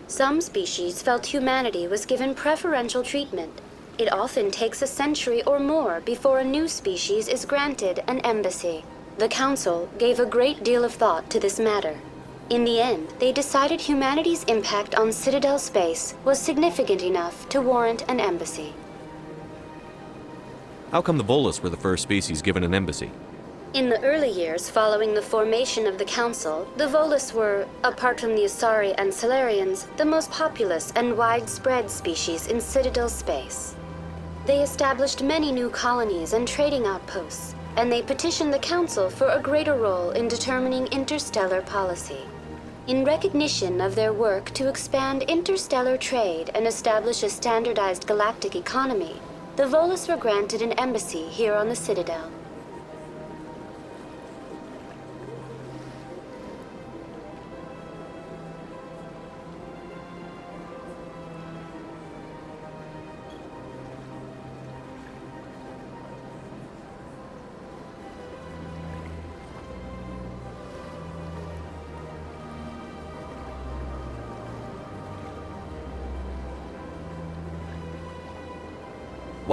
Some species felt humanity was given preferential treatment. It often takes a century or more before a new species is granted an embassy. The Council gave a great deal of thought to this matter. In the end, they decided humanity's impact on Citadel space was significant enough to warrant an embassy. How come the Volus were the first species given an embassy? In the early years following the formation of the Council, the Volus were, apart from the Asari and Salarians, the most populous and widespread species in Citadel space. They established many new colonies and trading outposts, and they petitioned the Council for a greater role in determining interstellar policy. In recognition of their work to expand interstellar trade and establish a standardized galactic economy, the Volus were granted an embassy here on the Citadel.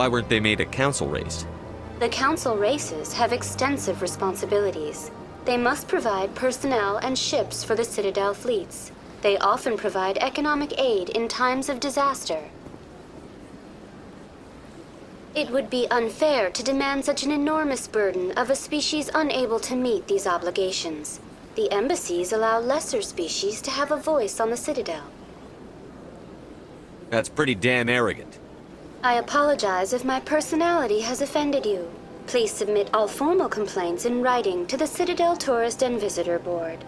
Why weren't they made a council race? The Council races have extensive responsibilities. They must provide personnel and ships for the Citadel fleets. They often provide economic aid in times of disaster. It would be unfair to demand such an enormous burden of a species unable to meet these obligations. The embassies allow lesser species to have a voice on the Citadel. That's pretty damn arrogant. I apologize if my personality has offended you. Please submit all formal complaints in writing to the Citadel Tourist and Visitor Board.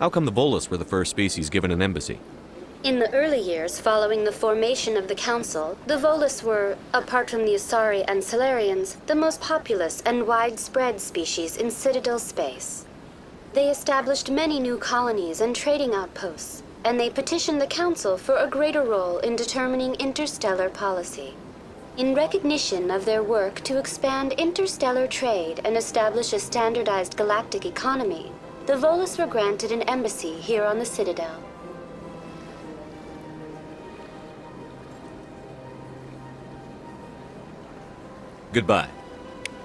How come the Volus were the first species given an embassy? In the early years following the formation of the Council, the Volus were, apart from the Asari and Salarians, the most populous and widespread species in Citadel space. They established many new colonies and trading outposts, and they petitioned the Council for a greater role in determining interstellar policy. In recognition of their work to expand interstellar trade and establish a standardized galactic economy, the Volus were granted an embassy here on the Citadel. Goodbye.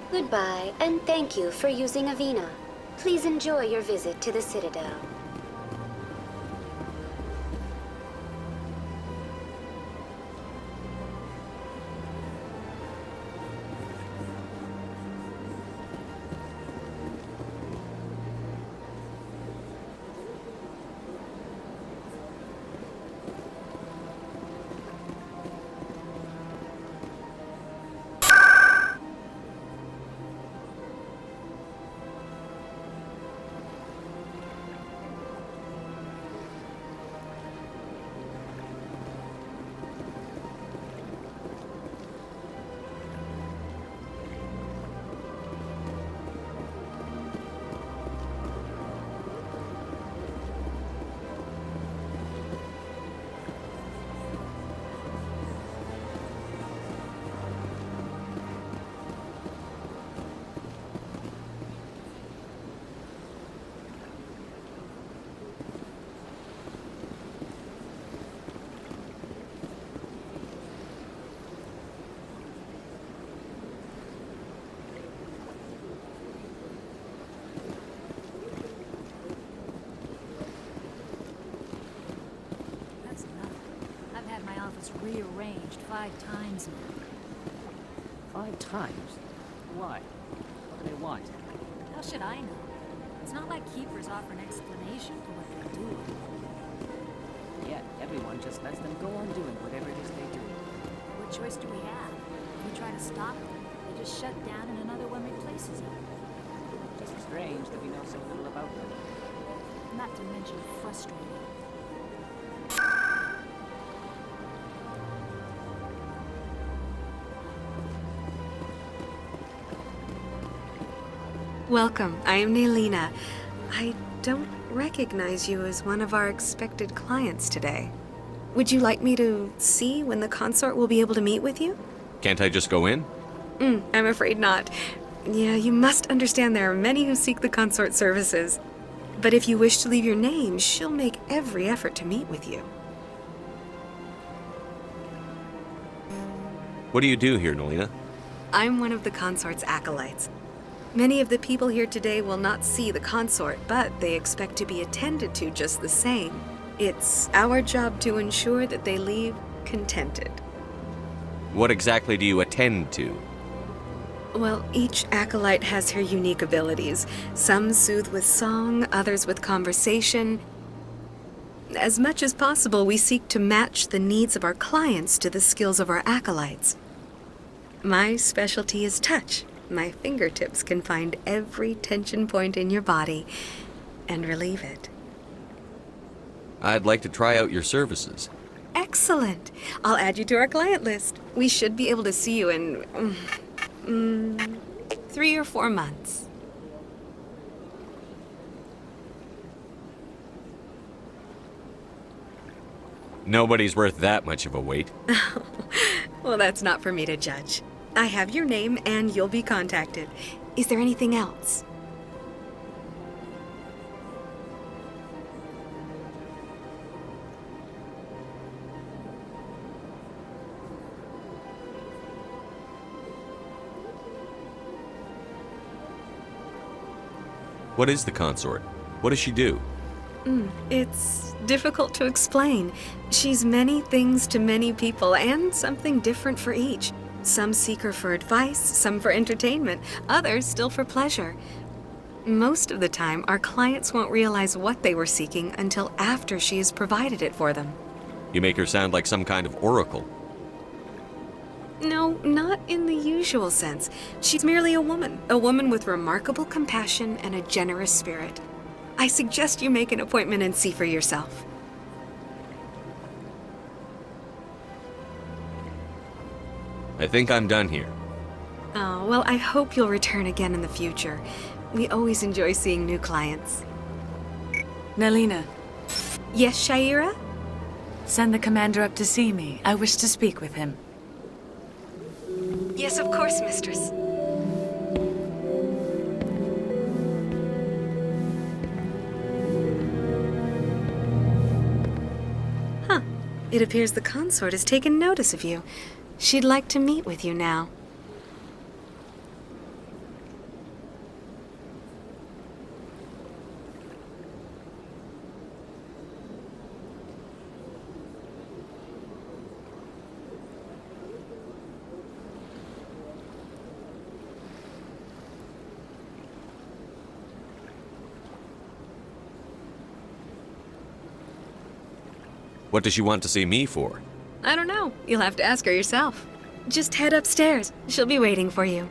Goodbye, and thank you for using Avina. Please enjoy your visit to the Citadel. rearranged 5 times now. 5 times? Why? What do they want? How should I know? It's not like Keepers offer an explanation for what they're doing. Yet, everyone just lets them go on doing whatever it is they do. What choice do we have? If we try to stop them, they just shut down and another one replaces it. Just strange that we know so little about them. Not to mention frustrating. Welcome, I am Nelina. I don't recognize you as one of our expected clients today. Would you like me to see when the consort will be able to meet with you? Can't I just go in? I'm afraid not. Yeah, you must understand there are many who seek the consort services. But if you wish to leave your name, she'll make every effort to meet with you. What do you do here, Nelina? I'm one of the consort's acolytes. Many of the people here today will not see the consort, but they expect to be attended to just the same. It's our job to ensure that they leave contented. What exactly do you attend to? Well, each acolyte has her unique abilities. Some soothe with song, others with conversation. As much as possible, we seek to match the needs of our clients to the skills of our acolytes. My specialty is touch. My fingertips can find every tension point in your body and relieve it. I'd like to try out your services. Excellent. I'll add you to our client list. We should be able to see you in 3 or 4 months. Nobody's worth that much of a wait. Well, that's not for me to judge. I have your name and you'll be contacted. Is there anything else? What is the consort? What does she do? It's difficult to explain. She's many things to many people and something different for each. Some seek her for advice, some for entertainment, others still for pleasure. Most of the time, our clients won't realize what they were seeking until after she has provided it for them. You make her sound like some kind of oracle. No, not in the usual sense. She's merely a woman with remarkable compassion and a generous spirit. I suggest you make an appointment and see for yourself. I think I'm done here. Oh, well, I hope you'll return again in the future. We always enjoy seeing new clients. Nelina, Yes, Shaira? send the commander up to see me. I wish to speak with him. Yes, of course, mistress. Huh. It appears the consort has taken notice of you. She'd like to meet with you now. What does she want to see me for? I don't know. You'll have to ask her yourself. Just head upstairs. She'll be waiting for you.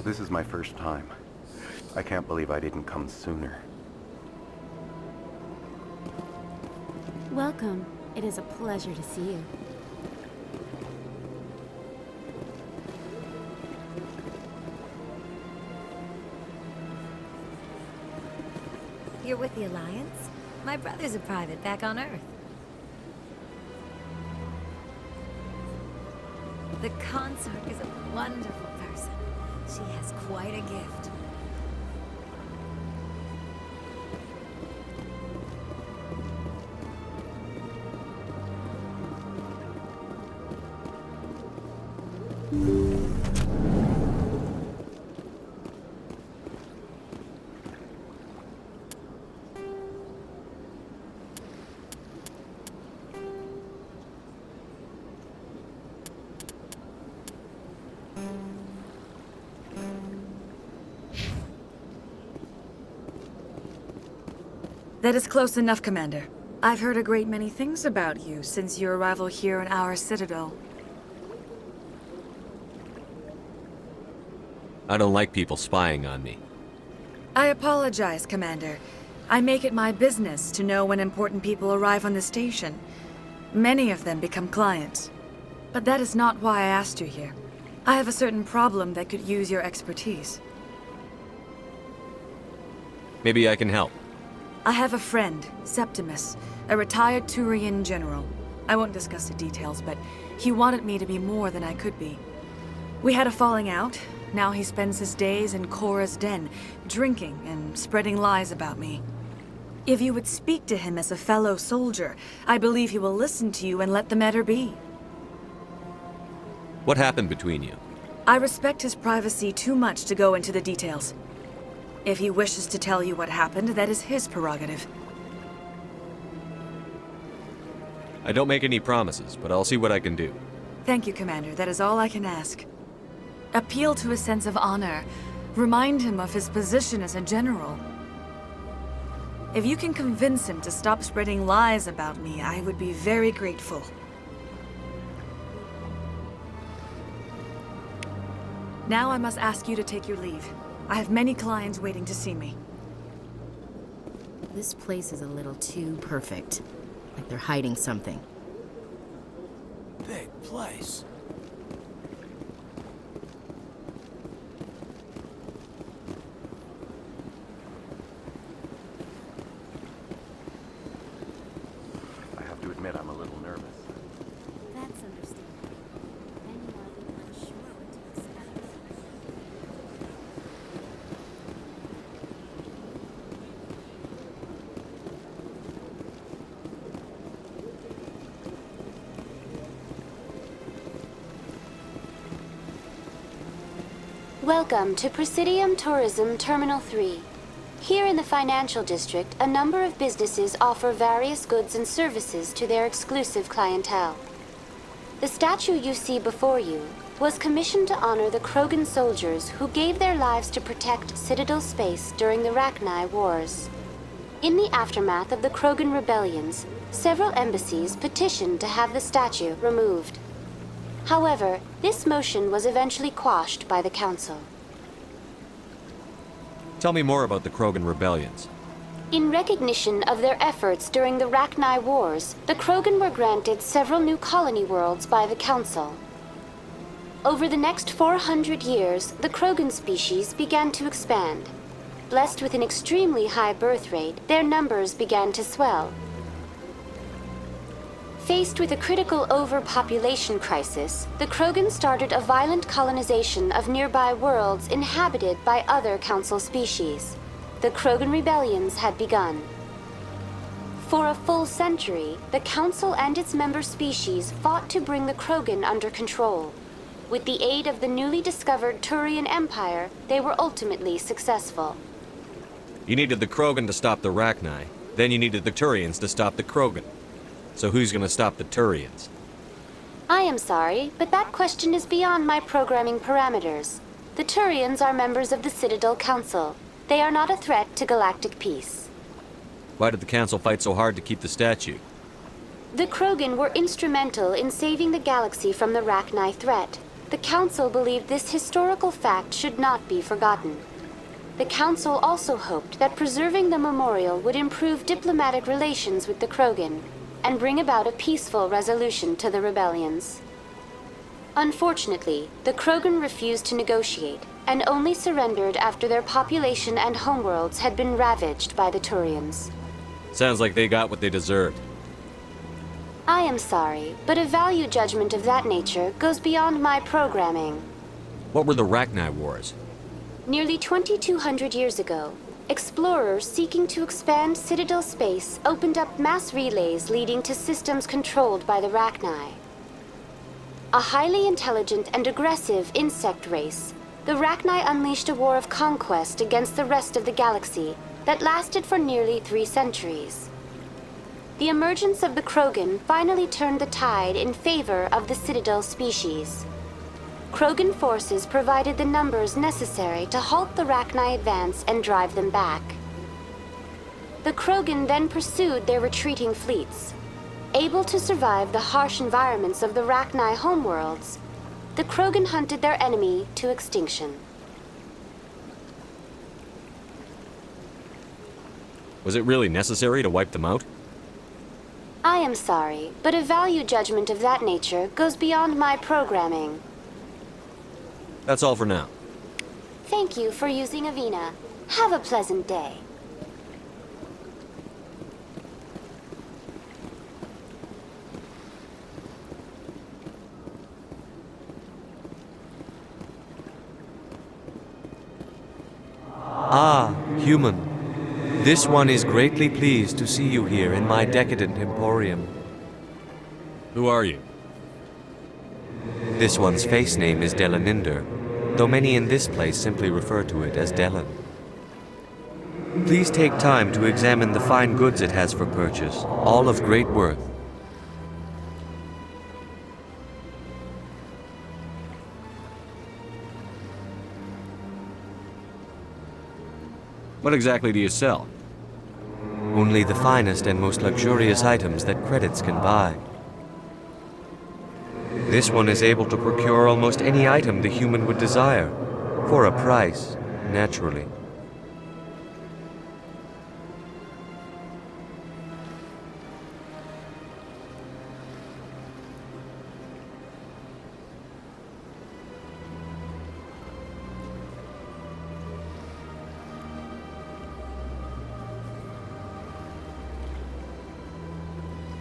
This is my first time. I can't believe I didn't come sooner. Welcome. It is a pleasure to see you. You're with the Alliance? My brother's a private back on Earth. The consort is a wonderful person. person. She has quite a gift. That is close enough, Commander. I've heard a great many things about you since your arrival here in our citadel. I don't like people spying on me. I apologize, Commander. I make it my business to know when important people arrive on the station. Many of them become clients. But that is not why I asked you here. I have a certain problem that could use your expertise. Maybe I can help. I have a friend, Septimus, a retired Turian general. I won't discuss the details, but he wanted me to be more than I could be. We had a falling out. Now he spends his days in Korra's den, drinking and spreading lies about me. If you would speak to him as a fellow soldier, I believe he will listen to you and let the matter be. What happened between you? I respect his privacy too much to go into the details. If he wishes to tell you what happened, that is his prerogative. I don't make any promises, but I'll see what I can do. Thank you, Commander. That is all I can ask. Appeal to his sense of honor. Remind him of his position as a general. If you can convince him to stop spreading lies about me, I would be very grateful. Now I must ask you to take your leave. I have many clients waiting to see me. This place is a little too perfect. Like they're hiding something. Big place. I have to admit, I'm a little nervous. That's understandable. Many are the unsure what to expect. Welcome to Presidium Tourism Terminal 3. Here in the financial district, a number of businesses offer various goods and services to their exclusive clientele. The statue you see before you was commissioned to honor the Krogan soldiers who gave their lives to protect Citadel space during the Rachni Wars. In the aftermath of the Krogan rebellions, several embassies petitioned to have the statue removed. However, this motion was eventually quashed by the Council. Tell me more about the Krogan rebellions. In recognition of their efforts during the Rachni Wars, the Krogan were granted several new colony worlds by the Council. Over the next 400 years, the Krogan species began to expand. Blessed with an extremely high birth rate, their numbers began to swell. Faced with a critical overpopulation crisis, the Krogan started a violent colonization of nearby worlds inhabited by other Council species. The Krogan rebellions had begun. For a full century, the Council and its member species fought to bring the Krogan under control. With the aid of the newly discovered Turian Empire, they were ultimately successful. You needed the Krogan to stop the Rachni, then you needed the Turians to stop the Krogan. So who's gonna stop the Turians? I am sorry, but that question is beyond my programming parameters. The Turians are members of the Citadel Council. They are not a threat to galactic peace. Why did the Council fight so hard to keep the statue? The Krogan were instrumental in saving the galaxy from the Rachni threat. The Council believed this historical fact should not be forgotten. The Council also hoped that preserving the memorial would improve diplomatic relations with the Krogan and bring about a peaceful resolution to the rebellions. Unfortunately, the Krogan refused to negotiate and only surrendered after their population and homeworlds had been ravaged by the Turians. Sounds like they got what they deserved. I am sorry, but a value judgment of that nature goes beyond my programming. What were the Rachni Wars? Nearly 2,200 years ago, explorers seeking to expand Citadel space opened up mass relays leading to systems controlled by the Rachni. A highly intelligent and aggressive insect race, the Rachni unleashed a war of conquest against the rest of the galaxy that lasted for nearly 3 centuries. The emergence of the Krogan finally turned the tide in favor of the Citadel species. Krogan forces provided the numbers necessary to halt the Rachni advance and drive them back. The Krogan then pursued their retreating fleets. Able to survive the harsh environments of the Rachni homeworlds, the Krogan hunted their enemy to extinction. Was it really necessary to wipe them out? I am sorry, but a value judgment of that nature goes beyond my programming. That's all for now. Thank you for using Avina. Have a pleasant day. Ah, human. This one is greatly pleased to see you here in my decadent emporium. Who are you? This one's face name is Delaninder, though many in this place simply refer to it as Delan. Please take time to examine the fine goods it has for purchase, all of great worth. What exactly do you sell? Only the finest and most luxurious items that credits can buy. This one is able to procure almost any item the human would desire, for a price, naturally.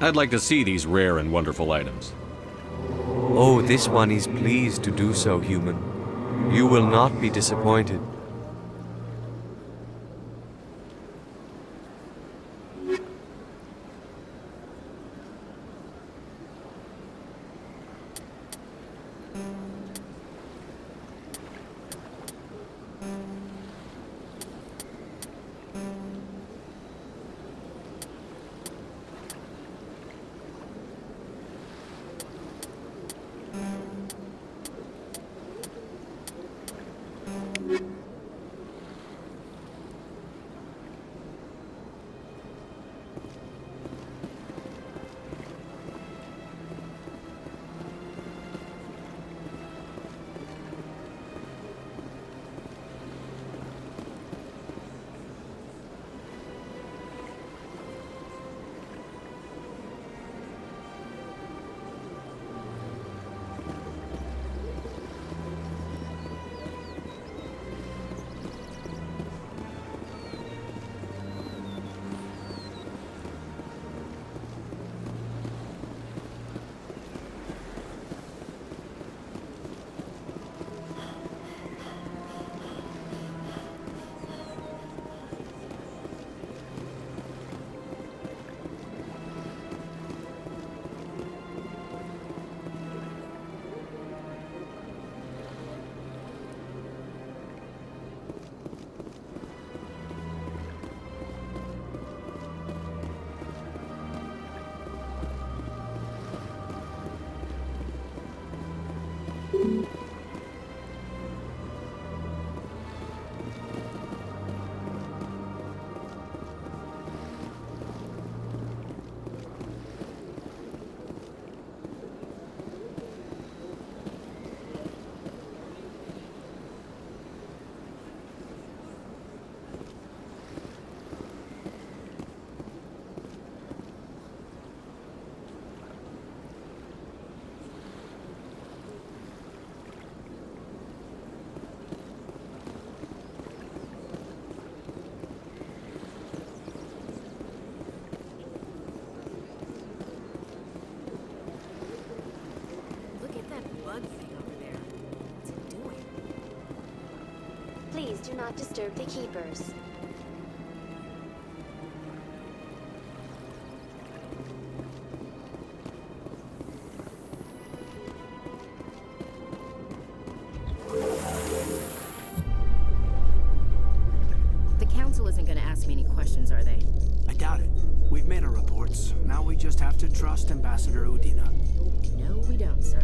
I'd like to see these rare and wonderful items. Oh, this one is pleased to do so, human. You will not be disappointed. not disturb the keepers. The council isn't gonna ask me any questions, are they? I doubt it. We've made our reports. Now we just have to trust Ambassador Udina. No, we don't, sir.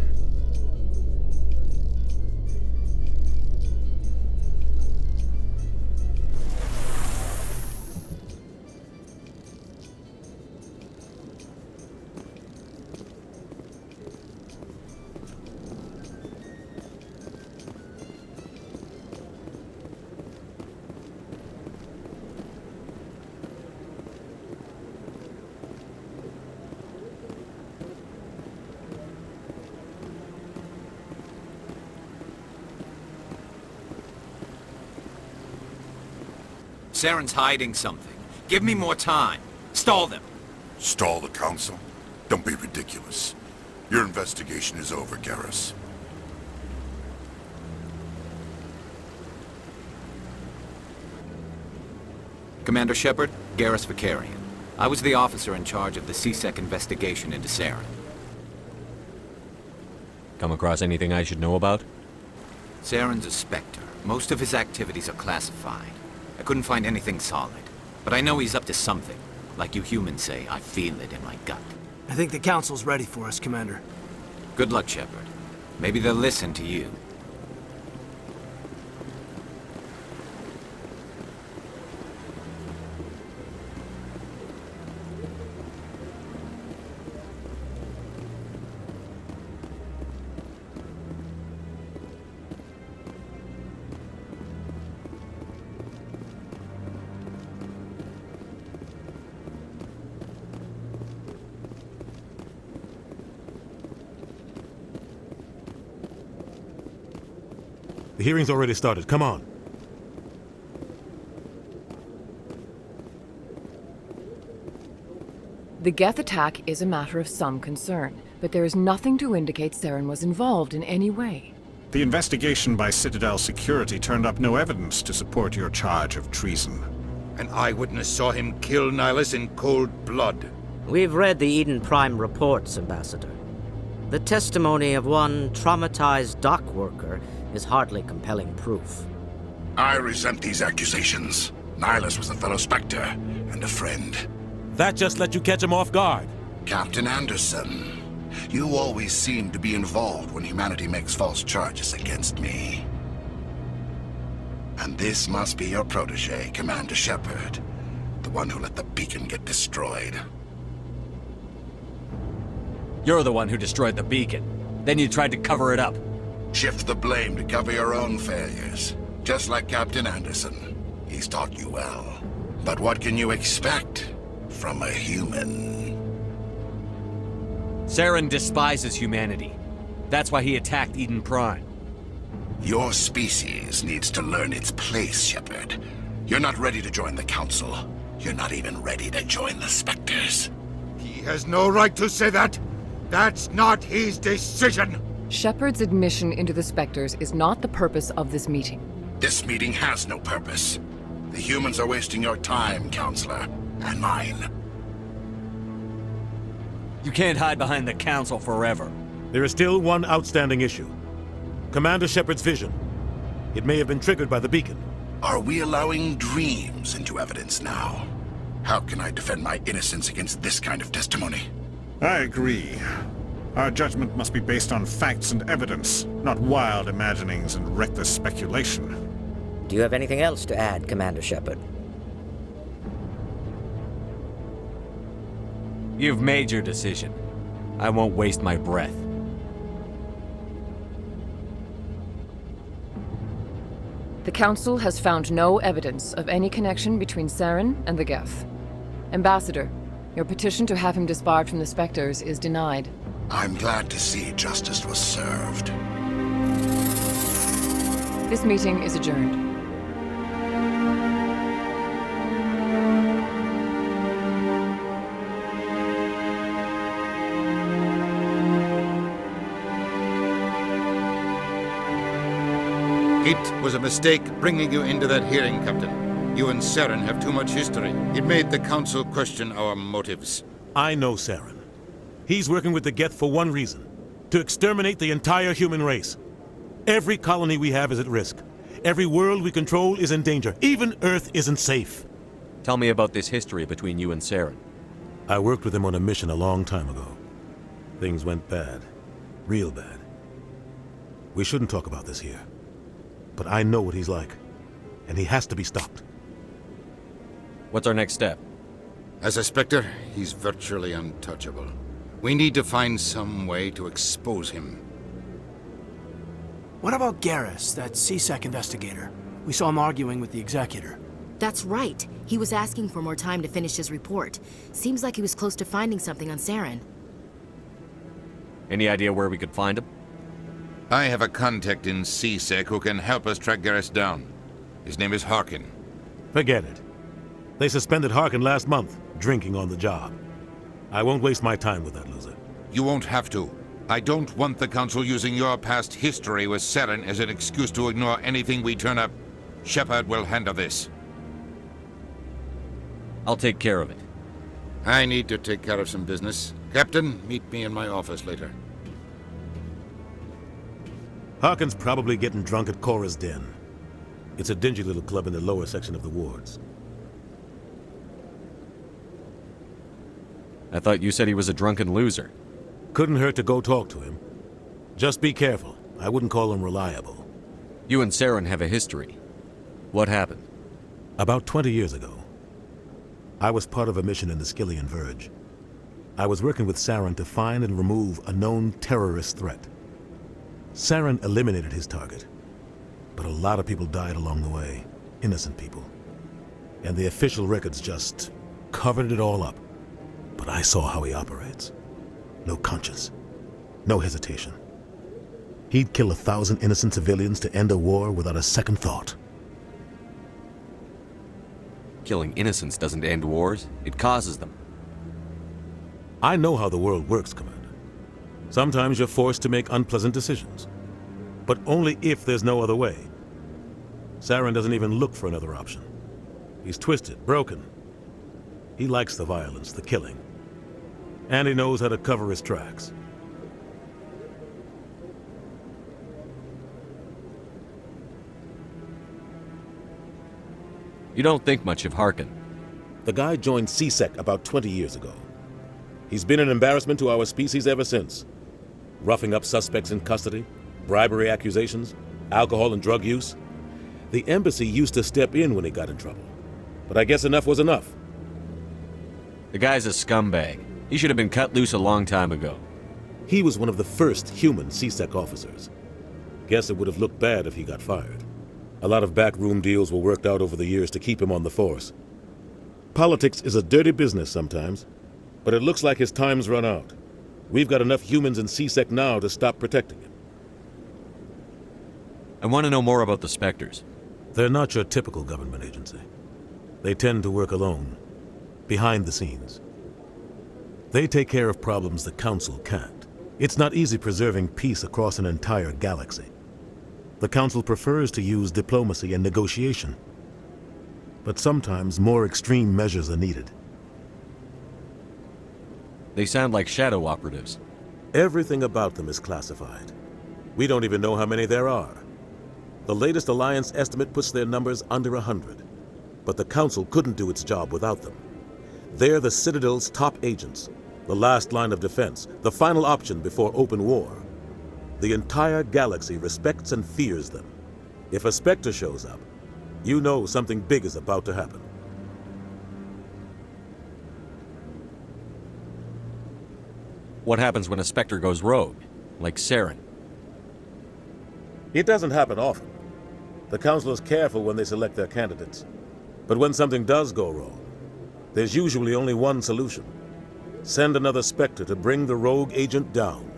Saren's hiding something. Give me more time. Stall them. Stall the council? Don't be ridiculous. Your investigation is over, Garrus. Commander Shepard, Garrus Vakarian. I was the officer in charge of the C-Sec investigation into Saren. Come across anything I should know about? Saren's a Spectre. Most of his activities are classified. I couldn't find anything solid. But I know he's up to something. Like you humans say, I feel it in my gut. I think the council's ready for us, Commander. Good luck, Shepard. Maybe they'll listen to you. The hearing's already started. Come on. The Geth attack is a matter of some concern, but there is nothing to indicate Saren was involved in any way. The investigation by Citadel Security turned up no evidence to support your charge of treason. An eyewitness saw him kill Nihilus in cold blood. We've read the Eden Prime reports, Ambassador. The testimony of one traumatized dock worker is hardly compelling proof. I resent these accusations. Nihilus was a fellow Spectre and a friend. That just let you catch him off guard. Captain Anderson, you always seem to be involved when humanity makes false charges against me. And this must be your protege, Commander Shepard, the one who let the beacon get destroyed. You're the one who destroyed the beacon. Then you tried to cover it up. Shift the blame to cover your own failures. Just like Captain Anderson. He's taught you well. But what can you expect from a human? Saren despises humanity. That's why he attacked Eden Prime. Your species needs to learn its place, Shepard. You're not ready to join the Council. You're not even ready to join the Spectres. He has no right to say that. That's not his decision. Shepard's admission into the Spectres is not the purpose of this meeting. This meeting has no purpose. The humans are wasting your time, Counselor, and mine. You can't hide behind the Council forever. There is still one outstanding issue. Commander Shepard's vision. It may have been triggered by the beacon. Are we allowing dreams into evidence now? How can I defend my innocence against this kind of testimony? I agree. Our judgment must be based on facts and evidence, not wild imaginings and reckless speculation. Do you have anything else to add, Commander Shepard? You've made your decision. I won't waste my breath. The Council has found no evidence of any connection between Saren and the Geth. Ambassador, your petition to have him disbarred from the Spectres is denied. I'm glad to see justice was served. This meeting is adjourned. It was a mistake bringing you into that hearing, Captain. You and Saren have too much history. It made the Council question our motives. I know Saren. He's working with the Geth for one reason: to exterminate the entire human race. Every colony we have is at risk. Every world we control is in danger. Even Earth isn't safe. Tell me about this history between you and Saren. I worked with him on a mission a long time ago. Things went bad. Real bad. We shouldn't talk about this here. But I know what he's like. And he has to be stopped. What's our next step? As a Spectre, he's virtually untouchable. We need to find some way to expose him. What about Garrus, that C-Sec investigator? We saw him arguing with the Executor. That's right. He was asking for more time to finish his report. Seems like he was close to finding something on Saren. Any idea where we could find him? I have a contact in C-Sec who can help us track Garrus down. His name is Harkin. Forget it. They suspended Harkin last month, drinking on the job. I won't waste my time with that loser. You won't have to. I don't want the Council using your past history with Saren as an excuse to ignore anything we turn up. Shepard will handle this. I'll take care of it. I need to take care of some business. Captain, meet me in my office later. Harkin's probably getting drunk at Cora's Den. It's a dingy little club in the lower section of the wards. I thought you said he was a drunken loser. Couldn't hurt to go talk to him. Just be careful. I wouldn't call him reliable. You and Saren have a history. What happened? About 20 years ago, I was part of a mission in the Skillian Verge. I was working with Saren to find and remove a known terrorist threat. Saren eliminated his target, but a lot of people died along the way. Innocent people. And the official records just covered it all up. But I saw how he operates. No conscience. No hesitation. He'd kill 1,000 innocent civilians to end a war without a second thought. Killing innocents doesn't end wars, it causes them. I know how the world works, Commander. Sometimes you're forced to make unpleasant decisions. But only if there's no other way. Saren doesn't even look for another option. He's twisted, broken. He likes the violence, the killing. And he knows how to cover his tracks. You don't think much of Harkin. The guy joined C-Sec about 20 years ago. He's been an embarrassment to our species ever since. Roughing up suspects in custody, bribery accusations, alcohol and drug use. The embassy used to step in when he got in trouble. But I guess enough was enough. The guy's a scumbag. He should have been cut loose a long time ago. He was one of the first human C-Sec officers. Guess it would have looked bad if he got fired. A lot of backroom deals were worked out over the years to keep him on the force. Politics is a dirty business sometimes, but it looks like his time's run out. We've got enough humans in C-Sec now to stop protecting him. I want to know more about the Spectres. They're not your typical government agency. They tend to work alone, behind the scenes. They take care of problems the Council can't. It's not easy preserving peace across an entire galaxy. The Council prefers to use diplomacy and negotiation. But sometimes more extreme measures are needed. They sound like shadow operatives. Everything about them is classified. We don't even know how many there are. The latest Alliance estimate puts their numbers under 100. But the Council couldn't do its job without them. They're the Citadel's top agents, the last line of defense, the final option before open war. The entire galaxy respects and fears them. If a Spectre shows up, you know something big is about to happen. What happens when a Spectre goes rogue, like Saren? It doesn't happen often. The Council is careful when they select their candidates. But when something does go wrong, there's usually only one solution. Send another Spectre to bring the rogue agent down.